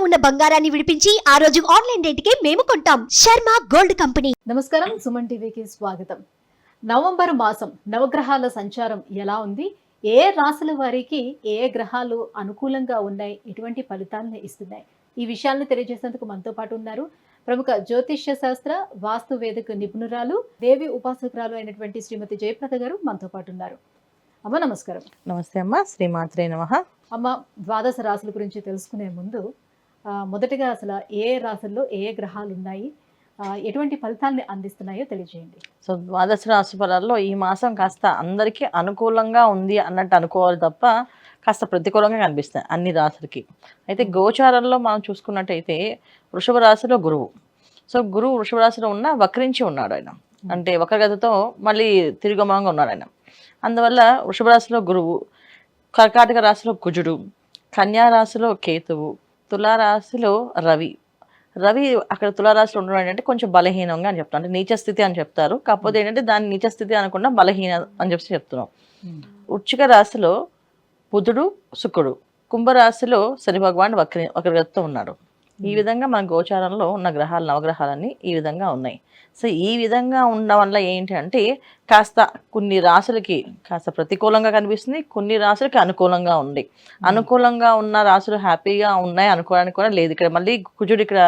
ఉన్న బంగారాన్ని విడిపించి ఆ రోజు ఆన్లైన్ రేటుకే మేము కొంటాం. Sharma gold company. నమస్కారం, సుమన్ టీవీకి స్వాగతం. నవంబర్ మాసం నవగ్రహాల సంచారం ఎలా ఉంది, ఏ రాశుల వారికి ఏ గ్రహాలు అనుకూలంగా ఉన్నాయి, ఎటువంటి ఫలితాలను ఇస్తున్నాయి, ఈ విషయాలను తెలియజేసేందుకు మనతో పాటు ఉన్నారు ప్రముఖ జ్యోతిష్య శాస్త్ర వాస్తు వేదిక నిపుణురాలు, దేవి ఉపాసకురాలు అయినటువంటి శ్రీమతి జయప్రద గారు మనతో పాటు ఉన్నారు. అమ్మ నమస్కారం. నమస్తే అమ్మ, శ్రీమాత్రే నమః. అమ్మ, ద్వాదశ రాశుల గురించి తెలుసుకునే ముందు మొదటగా అసలు ఏ రాశుల్లో ఏ గ్రహాలు ఉన్నాయి, ఎటువంటి ఫలితాన్ని అందిస్తున్నాయో తెలియజేయండి. సో ద్వాదశ రాశి ఫలాల్లో ఈ మాసం కాస్త అందరికీ అనుకూలంగా ఉంది అన్నట్టు అనుకోవాలి తప్ప కాస్త ప్రతికూలంగా కనిపిస్తాయి అన్ని రాశులకి. అయితే గోచారంలో మనం చూసుకున్నట్టయితే వృషభ రాశిలో గురువు. సో గురువు వృషభ రాశిలో ఉన్న వక్రించి ఉన్నాడు ఆయన, అంటే వక్రగతితో మళ్ళీ తిరుగుమంగా ఉన్నాడు ఆయన. అందువల్ల వృషభ రాశిలో గురువు, కర్కాటక రాశిలో కుజుడు, కన్యా రాశిలో కేతువు, తులారాశిలో రవి. రవి అక్కడ తులారాశిలో ఉండడం ఏంటంటే కొంచెం బలహీనంగా అని చెప్తాను, అంటే నీచ స్థితి అని చెప్తారు. కాకపోతే ఏంటంటే దాన్ని నీచ స్థితి అనకుండా బలహీన అని చెప్పి చెప్తున్నాం. వృశ్చిక రాశిలో బుధుడు, శుక్రుడు, కుంభరాశిలో శని భగవాన్ వక్రగతితో ఉన్నాడు. ఈ విధంగా మన గోచారంలో ఉన్న గ్రహాలు, నవగ్రహాలన్నీ ఈ విధంగా ఉన్నాయి. సో ఈ విధంగా ఉండడం వల్ల ఏంటి అంటే కాస్త కొన్ని రాశులకి కాస్త ప్రతికూలంగా కనిపిస్తుంది, కొన్ని రాశులకి అనుకూలంగా ఉంది. అనుకూలంగా ఉన్న రాశులు హ్యాపీగా ఉన్నాయి అనుకోవడానికి కూడా లేదు. ఇక్కడ మళ్ళీ కుజుడు ఇక్కడ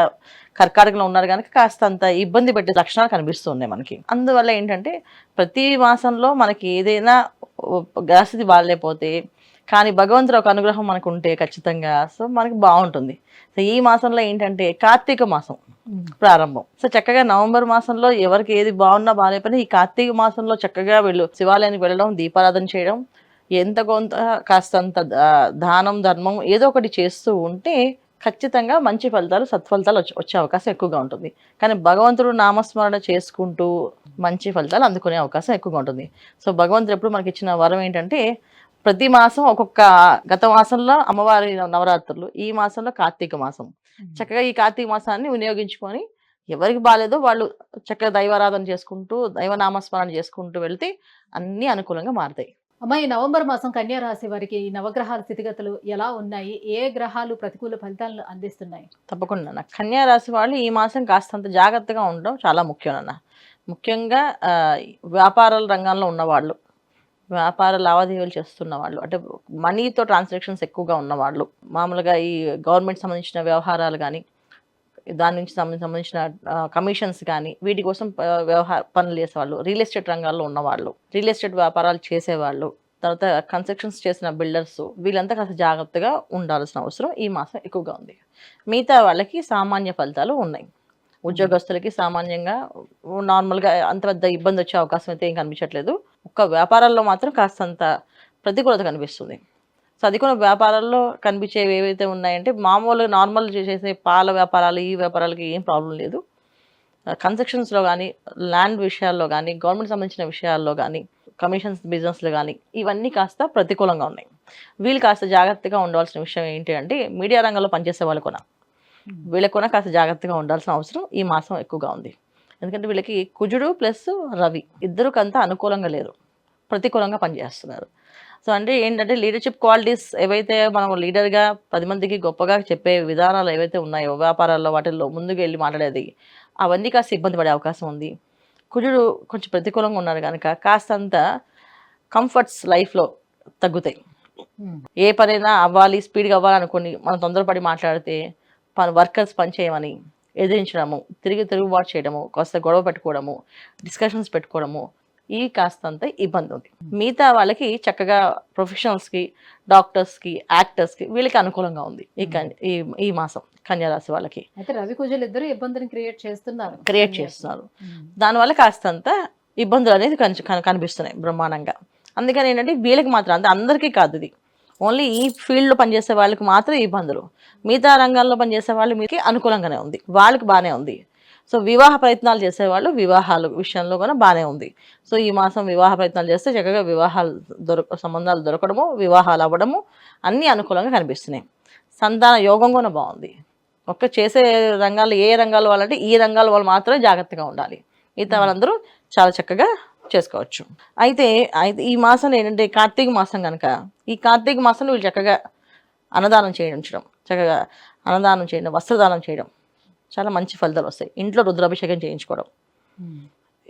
కర్కాటకంలో ఉన్నారు కనుక కాస్త అంత ఇబ్బంది పెట్టే లక్షణాలు కనిపిస్తున్నాయి మనకి. అందువల్ల ఏంటంటే ప్రతి మాసంలో మనకి ఏదైనా గ్రహస్థితి బాగాలేకపోతే కానీ భగవంతుడు ఒక అనుగ్రహం మనకు ఉంటే ఖచ్చితంగా సో మనకి బాగుంటుంది. సో ఈ మాసంలో ఏంటంటే కార్తీక మాసం ప్రారంభం. సో చక్కగా నవంబర్ మాసంలో ఎవరికి ఏది బాగున్నా బాగాలేకపోయినా ఈ కార్తీక మాసంలో చక్కగా వీళ్ళు శివాలయానికి వెళ్ళడం, దీపారాధన చేయడం, ఎంత కొంత కాస్తంత దానం ధర్మం ఏదో ఒకటి చేస్తూ ఉంటే ఖచ్చితంగా మంచి ఫలితాలు, సత్ఫలితాలు వచ్చే అవకాశం ఎక్కువగా ఉంటుంది. కానీ భగవంతుడు నామస్మరణ చేసుకుంటూ మంచి ఫలితాలు అందుకునే అవకాశం ఎక్కువగా ఉంటుంది. సో భగవంతుడు ఎప్పుడు మనకి ఇచ్చిన వరం ఏంటంటే ప్రతి మాసం ఒక్కొక్క, గత మాసంలో అమ్మవారి నవరాత్రులు, ఈ మాసంలో కార్తీక మాసం. చక్కగా ఈ కార్తీక మాసాన్ని వినియోగించుకొని ఎవరికి బాగాలేదో వాళ్ళు చక్కగా దైవారాధన చేసుకుంటూ దైవనామస్మరణ చేసుకుంటూ వెళ్తే అన్ని అనుకూలంగా మారుతాయి. అమ్మ, ఈ నవంబర్ మాసం కన్యా రాశి వారికి ఈ నవగ్రహాల స్థితిగతులు ఎలా ఉన్నాయి, ఏ గ్రహాలు ప్రతికూల ఫలితాలను అందిస్తున్నాయి? తప్పకుండా అన్న, కన్యా రాశి వాళ్ళు ఈ మాసం కాస్తంత జాగ్రత్తగా ఉండడం చాలా ముఖ్యం అన్న. ముఖ్యంగా వ్యాపారాల రంగంలో ఉన్నవాళ్ళు, వ్యాపార లావాదేవీలు చేస్తున్న వాళ్ళు, అంటే మనీతో ట్రాన్సాక్షన్స్ ఎక్కువగా ఉన్నవాళ్ళు, మామూలుగా ఈ గవర్నమెంట్ సంబంధించిన వ్యవహారాలు కానీ దాని నుంచి సంబంధించిన కమిషన్స్ కానీ వీటి కోసం పనులు చేసేవాళ్ళు, రియల్ ఎస్టేట్ రంగాల్లో ఉన్నవాళ్ళు, రియల్ ఎస్టేట్ వ్యాపారాలు చేసేవాళ్ళు, తర్వాత కన్స్ట్రక్షన్స్ చేసిన బిల్డర్స్, వీళ్ళంతా కాస్త జాగ్రత్తగా ఉండాల్సిన అవసరం ఈ మాసం ఎక్కువగా ఉంది. మిగతా వాళ్ళకి సామాన్య ఫలితాలు ఉన్నాయి. ఉద్యోగస్తులకి సామాన్యంగా నార్మల్గా అంత పెద్ద ఇబ్బంది వచ్చే అవకాశం అయితే ఏం కనిపించట్లేదు. ఒక్క వ్యాపారాల్లో మాత్రం కాస్తంత ప్రతికూలత కనిపిస్తుంది. సో అది కూడా వ్యాపారాల్లో కనిపించేవి ఏవైతే ఉన్నాయంటే మామూలుగా నార్మల్ చేసే పాల వ్యాపారాలు, ఈ వ్యాపారాలకి ఏం ప్రాబ్లం లేదు. కన్స్ట్రక్షన్స్లో కానీ, ల్యాండ్ విషయాల్లో కానీ, గవర్నమెంట్ సంబంధించిన విషయాల్లో కానీ, కమిషన్స్ బిజినెస్లు కానీ ఇవన్నీ కాస్త ప్రతికూలంగా ఉన్నాయి. వీళ్ళు కాస్త జాగ్రత్తగా ఉండవలసిన విషయం ఏంటి అంటే మీడియా రంగంలో పనిచేసే వాళ్ళు కూడా, వీళ్ళకి కూడా కాస్త జాగ్రత్తగా ఉండాల్సిన అవసరం ఈ మాసం ఎక్కువగా ఉంది. ఎందుకంటే వీళ్ళకి కుజుడు ప్లస్ రవి ఇద్దరు కంత అనుకూలంగా లేరు, ప్రతికూలంగా పనిచేస్తున్నారు. సో అంటే ఏంటంటే లీడర్షిప్ క్వాలిటీస్ ఏవైతే మనం లీడర్గా 10 మందికి గొప్పగా చెప్పే విధానాలు ఏవైతే ఉన్నాయో వ్యాపారాల్లో వాటిల్లో ముందుకు వెళ్ళి మాట్లాడేది, అవన్నీ కాస్త ఇబ్బంది పడే అవకాశం ఉంది. కుజుడు కొంచెం ప్రతికూలంగా ఉన్నారు కనుక కాస్తంత కంఫర్ట్స్ లైఫ్లో తగ్గుతాయి. ఏ పనైనా అవ్వాలి, స్పీడ్గా అవ్వాలనుకుని మనం తొందరపడి మాట్లాడితే వర్కర్స్ పని చేయమని ఎదిరించడము, తిరుగుబాటు చేయడము, కాస్త గొడవ పెట్టుకోవడము, డిస్కషన్స్ పెట్టుకోవడము, ఈ కాస్తంత ఇబ్బంది ఉంది. మిగతా వాళ్ళకి చక్కగా ప్రొఫెషనల్స్కి, డాక్టర్స్కి, యాక్టర్స్కి వీళ్ళకి అనుకూలంగా ఉంది ఈ మాసం కన్యా రాశి వాళ్ళకి. అయితే రవి కుజులు ఇద్దరు ఇబ్బందిని క్రియేట్ చేస్తున్నారు. దానివల్ల కాస్తంత ఇబ్బందులు అనేది కనిపిస్తున్నాయి బ్రహ్మాండంగా. అందుకని ఏంటంటే వీళ్ళకి మాత్రం, అంటే అందరికీ కాదు, ఇది ఓన్లీ ఈ ఫీల్డ్లో పనిచేసే వాళ్ళకి మాత్రం ఇబ్బందులు. మిగతా రంగాల్లో పనిచేసే వాళ్ళు మీకు అనుకూలంగానే ఉంది, వాళ్ళకి బాగానే ఉంది. సో వివాహ ప్రయత్నాలు చేసేవాళ్ళు వివాహాలు విషయంలో కూడా బాగానే ఉంది. సో ఈ మాసం వివాహ ప్రయత్నాలు చేస్తే చక్కగా వివాహాలు సంబంధాలు దొరకడము, వివాహాలు అవ్వడము అన్నీ అనుకూలంగా కనిపిస్తున్నాయి. సంతాన యోగం కూడా బాగుంది. ఒక్క చేసే రంగాలు ఏ రంగాల వాళ్ళంటే ఈ రంగాల వాళ్ళు మాత్రమే జాగ్రత్తగా ఉండాలి, మిగతా వాళ్ళందరూ చాలా చక్కగా చేసుకోవచ్చు. అయితే ఈ మాసం ఏంటంటే కార్తీక మాసం కనుక ఈ కార్తీక మాసంలో వీళ్ళు చక్కగా అన్నదానం చేయించడం, చక్కగా అన్నదానం చేయడం, వస్త్రదానం చేయడం చాలా మంచి ఫలితాలు వస్తాయి. ఇంట్లో రుద్రాభిషేకం చేయించుకోవడం,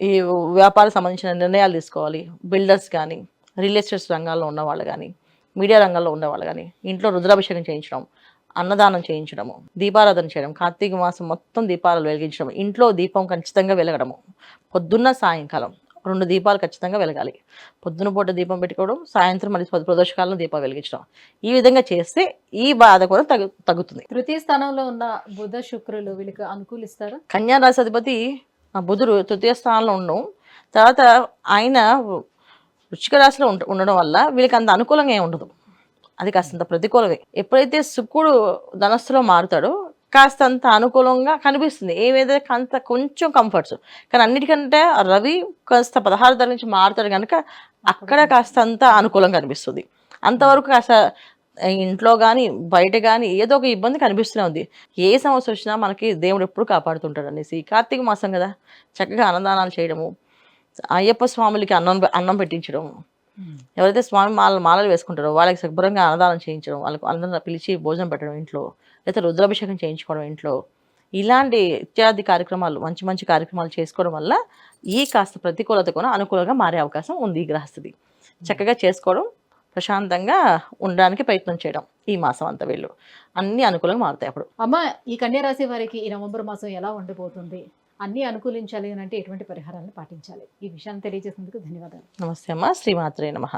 ఈ వ్యాపారం సంబంధించిన నిర్ణయాలు తీసుకోవాలి. బిల్డర్స్ కానీ, రియల్ ఎస్టేట్ రంగాల్లో ఉన్నవాళ్ళు కానీ, మీడియా రంగంలో ఉన్నవాళ్ళు కానీ ఇంట్లో రుద్రాభిషేకం చేయించడం, అన్నదానం చేయించడము, దీపారాధన చేయడం, కార్తీక మాసం మొత్తం దీపాలు వెలిగించడం, ఇంట్లో దీపం ఖచ్చితంగా వెలగడము, పొద్దున్న సాయంకాలం 2 దీపాలు ఖచ్చితంగా వెలగాలి. పొద్దున పూట దీపం పెట్టుకోవడం, సాయంత్రం మళ్ళీ ప్రదోషకాలంలో దీపాలు వెలిగించడం. ఈ విధంగా చేస్తే ఈ బాధ కూడా తగ్గుతుంది. తృతీయ స్థానంలో ఉన్న బుధ శుక్రులు వీళ్ళకి అనుకూలిస్తారా? కన్యా రాశి అధిపతి బుధుడు తృతీయ స్థానంలో ఉండడం, తర్వాత ఆయన వృశ్చిక రాశిలో ఉండడం వల్ల వీళ్ళకి అంత అనుకూలంగా ఏమి ఉండదు. అది కాస్తంత ప్రతికూలమే. ఎప్పుడైతే శుక్రుడు ధనస్సులో మారుతాడో కాస్తంత అనుకూలంగా కనిపిస్తుంది. ఏదైతే అంత కొంచెం కంఫర్ట్స్, కానీ అన్నిటికంటే రవి కాస్త 16 తారీఖు నుంచి మారుతాడు కనుక అక్కడ కాస్తంత అనుకూలంగా కనిపిస్తుంది. అంతవరకు కాస్త ఇంట్లో కానీ బయట కానీ ఏదో ఒక ఇబ్బంది కనిపిస్తూనే ఉంది. ఏ సమస్య వచ్చినా మనకి దేవుడు ఎప్పుడు కాపాడుతుంటాడు అనేసి కార్తీక మాసం కదా, చక్కగా అన్నదానాలు చేయడము, అయ్యప్ప స్వాములకి అన్నం పెట్టించడం, ఎవరైతే స్వామి మాలలు వేసుకుంటారో వాళ్ళకి శుభ్రంగా అన్నదానం చేయించడం, వాళ్ళకి అందరం పిలిచి భోజనం పెట్టడం ఇంట్లో, లేకపోతే రుద్రాభిషేకం చేయించుకోవడం ఇంట్లో, ఇలాంటి ఇత్యాది కార్యక్రమాలు మంచి మంచి కార్యక్రమాలు చేసుకోవడం వల్ల ఈ కాస్త ప్రతికూలత కూడా అనుకూలంగా మారే అవకాశం ఉంది. ఈ గ్రహస్థితి చక్కగా చేసుకోవడం, ప్రశాంతంగా ఉండడానికి ప్రయత్నం చేయడం, ఈ మాసం అంతా వీళ్ళు అన్ని అనుకూలంగా మారుతాయి. అప్పుడు అమ్మ, ఈ కన్యా రాశి వారికి ఈ నవంబర్ మాసం ఎలా ఉండబోతుంది? అన్ని అనుకూలించాలి అని అంటే ఎటువంటి పరిహారాలను పాటించాలి? ఈ విషయాన్ని తెలియజేసినందుకు ధన్యవాదాలు. నమస్తే అమ్మ. శ్రీమాత్రే నమః.